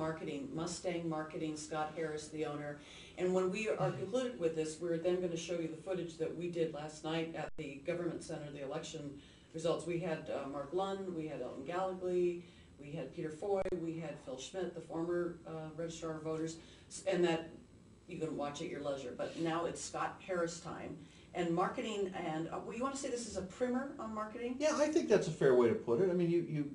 Marketing, Mustang Marketing, Scott Harris, the owner. And when we are concluded with this, we're then going to show you the footage that we did last night at the Government Center, the election results. We had Mark Lund, we had Elton Gallagly, we had Peter Foy, we had Phil Schmidt, the former Registrar of Voters, and that you can watch at your leisure. But now it's Scott Harris time. And marketing, and well, you want to say this is a primer on marketing? Yeah, I think that's a fair way to put it. I mean,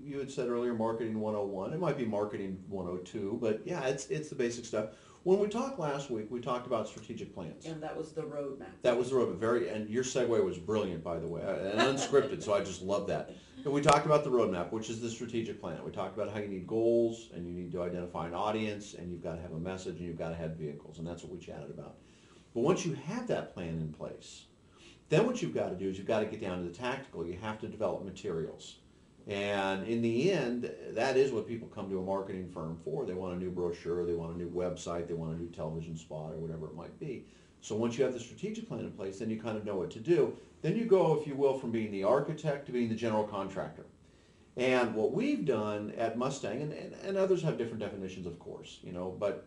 you had said earlier marketing 101. It might be marketing 102, but yeah, it's the basic stuff. When we talked last week, we talked about strategic plans. And that was the roadmap. That was the roadmap. And your segue was brilliant, by the way, and unscripted, so I just love that. And we talked about the roadmap, which is the strategic plan. We talked about how you need goals, and you need to identify an audience, and you've got to have a message, and you've got to have vehicles, and that's what we chatted about. But once you have that plan in place, then what you've got to do is you've got to get down to the tactical. You have to develop materials. And in the end, that is what people come to a marketing firm for. They want a new brochure, they want a new website, they want a new television spot, or whatever it might be. So once you have the strategic plan in place, then you kind of know what to do. Then you go, if you will, from being the architect to being the general contractor. And what we've done at Mustang, and others have different definitions, of course, you know, but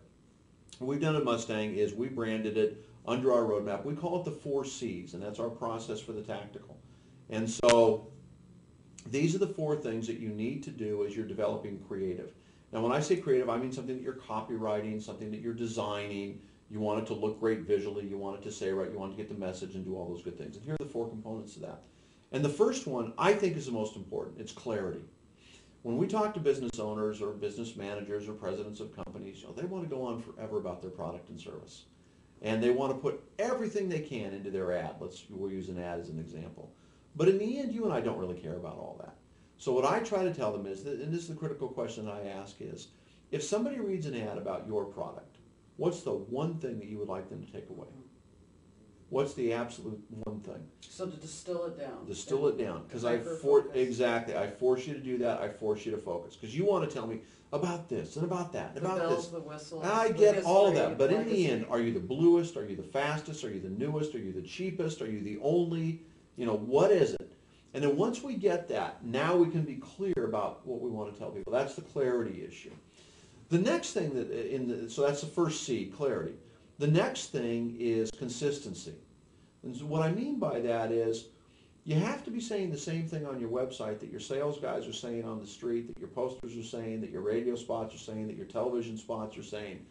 what we've done at Mustang is we branded it under our roadmap. We call it the 4 C's, and that's our process for the tactical. And so these are the 4 things that you need to do as you're developing creative. Now, when I say creative, I mean something that you're copywriting, something that you're designing. You want it to look great visually. You want it to say right. You want to get the message and do all those good things. And here are the 4 components to that. And the first one, I think, is the most important. It's clarity. When we talk to business owners or business managers or presidents of companies, you know, they want to go on forever about their product and service. And they want to put everything they can into their ad. We'll use an ad as an example. But in the end, you and I don't really care about all that. So what I try to tell them is, that, and this is the critical question I ask is, if somebody reads an ad about your product, what's the one thing that you would like them to take away? What's the absolute one thing? So to distill it down. Distill it down. Because exactly, I force you to do that. I force you to focus. Because you want to tell me about this and about that and the about bells, this. The whistles, I get all of that. But in the end, are you the bluest? Are you the fastest? Are you the newest? Are you the cheapest? Are you the only? You know, what is it? And then once we get that, now we can be clear about what we want to tell people. That's the clarity issue. The next thing so that's the first C, clarity. The next thing is consistency. And so what I mean by that is you have to be saying the same thing on your website that your sales guys are saying on the street, that your posters are saying, that your radio spots are saying, that your television spots are saying.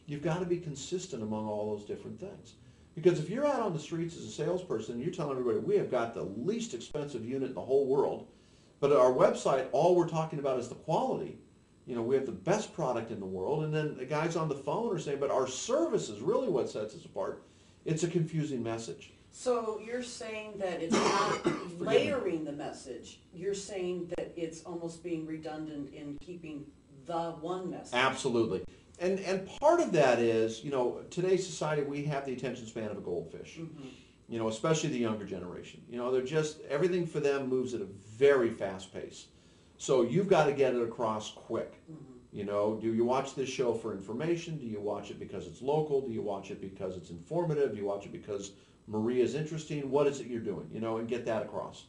You've got to be consistent among all those different things. Because if you're out on the streets as a salesperson and you're telling everybody, we have got the least expensive unit in the whole world, but at our website, all we're talking about is the quality. You know, we have the best product in the world, and then the guys on the phone are saying, but our service is really what sets us apart. It's a confusing message. So you're saying that it's not layering the message. You're saying that it's almost being redundant in keeping the one message. Absolutely. And part of that is, you know, today's society, we have the attention span of a goldfish. Mm-hmm. You know, especially the younger generation. You know, they're just, everything for them moves at a very fast pace. So you've got to get it across quick. Mm-hmm. You know, do you watch this show for information? Do you watch it because it's local? Do you watch it because it's informative? Do you watch it because Maria's interesting? What is it you're doing? You know, and get that across.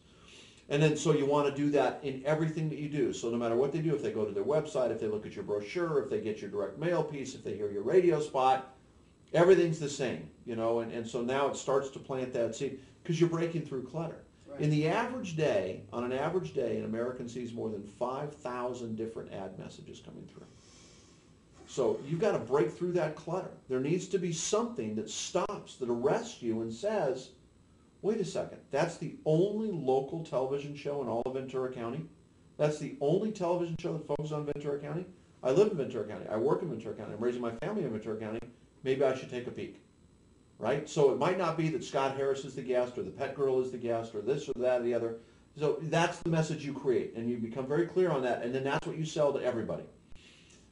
And then so you want to do that in everything that you do. So no matter what they do, if they go to their website, if they look at your brochure, if they get your direct mail piece, if they hear your radio spot, everything's the same, you know, and so now it starts to plant that seed because you're breaking through clutter. Right. In the average day, on an average day, an American sees more than 5,000 different ad messages coming through. So you've got to break through that clutter. There needs to be something that stops, that arrests you and says, wait a second, that's the only local television show in all of Ventura County? That's the only television show that focuses on Ventura County? I live in Ventura County. I work in Ventura County. I'm raising my family in Ventura County. Maybe I should take a peek, right? So it might not be that Scott Harris is the guest or the pet girl is the guest or this or that or the other. So that's the message you create, and you become very clear on that, and then that's what you sell to everybody.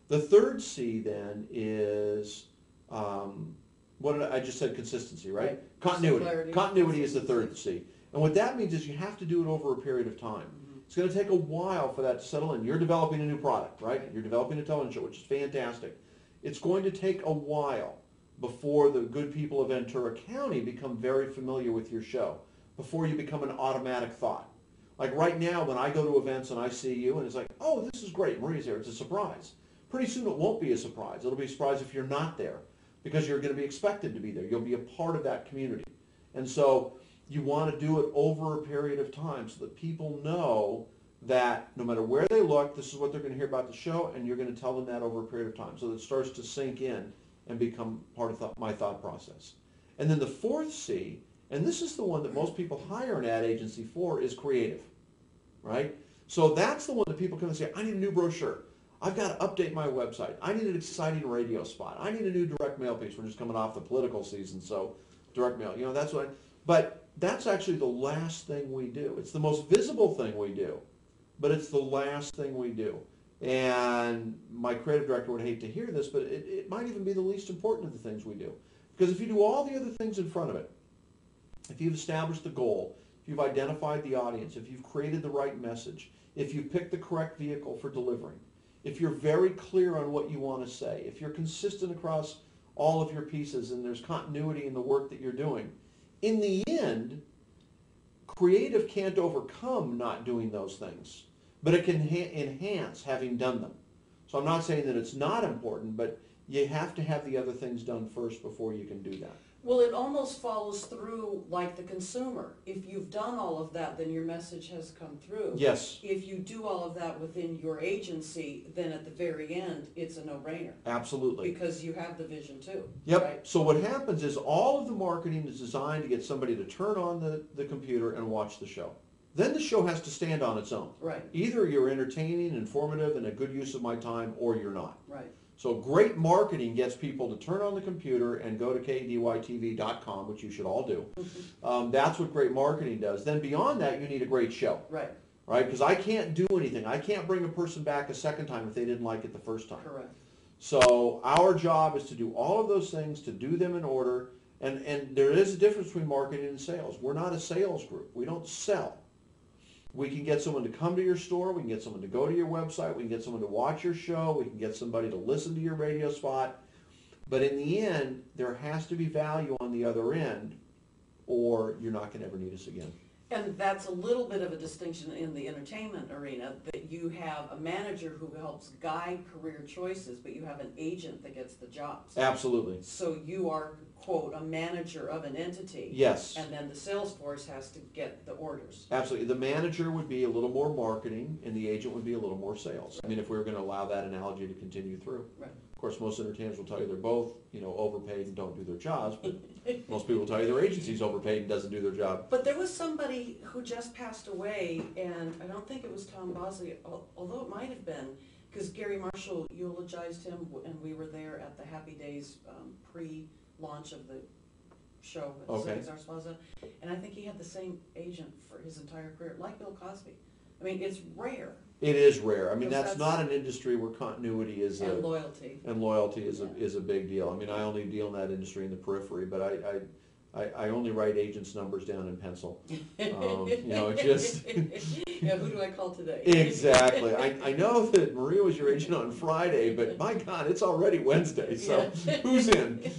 The third C then is, I just said consistency, right? Continuity. Continuity is the third C. And what that means is you have to do it over a period of time. Mm-hmm. It's going to take a while for that to settle in. You're developing a new product, right? You're developing a television show, which is fantastic. It's going to take a while before the good people of Ventura County become very familiar with your show, before you become an automatic thought. Like right now, when I go to events and I see you, and it's like, oh, this is great, Maria's here, it's a surprise. Pretty soon it won't be a surprise. It'll be a surprise if you're not there, because you're going to be expected to be there. You'll be a part of that community. And so you want to do it over a period of time so that people know that no matter where they look, this is what they're going to hear about the show, and you're going to tell them that over a period of time, so that it starts to sink in and become part of my thought process. And then the fourth C, and this is the one that most people hire an ad agency for, is creative, right? So that's the one that people come and say, I need a new brochure. I've got to update my website. I need an exciting radio spot. I need a new direct mail piece. We're just coming off the political season, so direct mail, that's what but that's actually the last thing we do. It's the most visible thing we do, but it's the last thing we do. And my creative director would hate to hear this, but it might even be the least important of the things we do. Because if you do all the other things in front of it, if you've established the goal, if you've identified the audience, if you've created the right message, if you've picked the correct vehicle for delivering, if you're very clear on what you want to say, if you're consistent across all of your pieces and there's continuity in the work that you're doing, in the end, creative can't overcome not doing those things, but it can enhance having done them. So I'm not saying that it's not important, but you have to have the other things done first before you can do that. Well, it almost follows through like the consumer. If you've done all of that, then your message has come through. Yes. If you do all of that within your agency, then at the very end, it's a no-brainer. Absolutely. Because you have the vision too. Yep. Right? So what happens is all of the marketing is designed to get somebody to turn on the computer and watch the show. Then the show has to stand on its own. Right. Either you're entertaining, informative, and a good use of my time, or you're not. Right. So great marketing gets people to turn on the computer and go to KADYTV.com, which you should all do. That's what great marketing does. Then beyond that, you need a great show. Right. Right? Because I can't do anything. I can't bring a person back a second time if they didn't like it the first time. Correct. So our job is to do all of those things, to do them in order. And there is a difference between marketing and sales. We're not a sales group. We don't sell. We can get someone to come to your store, we can get someone to go to your website, we can get someone to watch your show, we can get somebody to listen to your radio spot. But in the end, there has to be value on the other end, or you're not going to ever need us again. And that's a little bit of a distinction in the entertainment arena, that you have a manager who helps guide career choices, but you have an agent that gets the jobs. Absolutely. So you are, quote, a manager of an entity. Yes. And then the sales force has to get the orders. Absolutely. The manager would be a little more marketing, and the agent would be a little more sales. I mean, if we were going to allow that analogy to continue through. Right. Of course, most entertainers will tell you they're both, overpaid and don't do their jobs, but most people will tell you their agency's overpaid and doesn't do their job. But there was somebody who just passed away, and I don't think it was Tom Bosley, although it might have been, because Gary Marshall eulogized him, and we were there at the Happy Days pre-launch of the show at Cesar's Plaza, and I think he had the same agent for his entire career, like Bill Cosby. I mean, it's rare. It is rare. I mean, Because that's not an industry where continuity is and loyalty. And loyalty is a big deal. I mean, I only deal in that industry in the periphery, but I only write agents' numbers down in pencil. Just yeah, who do I call today? Exactly. I know that Maria was your agent on Friday, but my God, it's already Wednesday. So who's in?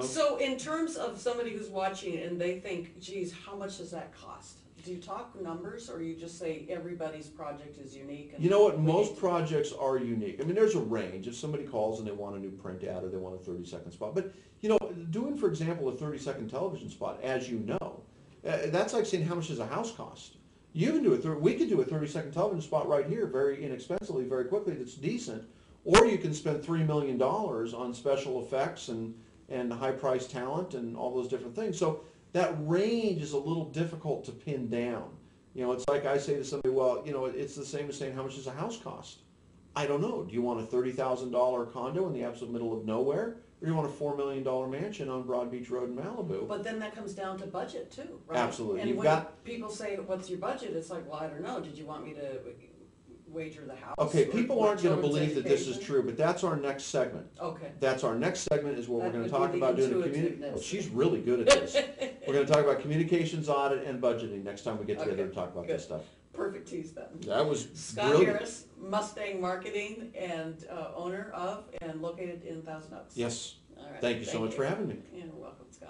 So in terms of somebody who's watching and they think, geez, how much does that cost? Do you talk numbers, or you just say everybody's project is unique? And you know what? Most projects are unique. I mean, there's a range. If somebody calls and they want a new print ad or they want a 30-second spot. But, doing, for example, a 30-second television spot, as you know, that's like saying how much does a house cost? You can do we could do a 30-second television spot right here very inexpensively, very quickly, that's decent. Or you can spend $3 million on special effects and high-priced talent and all those different things. So that range is a little difficult to pin down. It's like I say to somebody, well, it's the same as saying how much does a house cost? I don't know. Do you want a $30,000 condo in the absolute middle of nowhere, or do you want a $4 million mansion on Broad Beach Road in Malibu? But then that comes down to budget too, right? Absolutely. And people say, what's your budget? It's like, well, I don't know. Did you want me to wager the house? Okay, people aren't going to believe that this is true, but that's our next segment. Okay. That's our next segment is what we're going to talk about doing a community. Well, she's really good at this. We're going to talk about communications audit and budgeting next time we get together to talk about this stuff. Perfect tease then. That was Scott brilliant. Harris, Mustang Marketing, and owner of and located in Thousand Oaks. Yes. All right. Thank you so much for having me. You're welcome, Scott.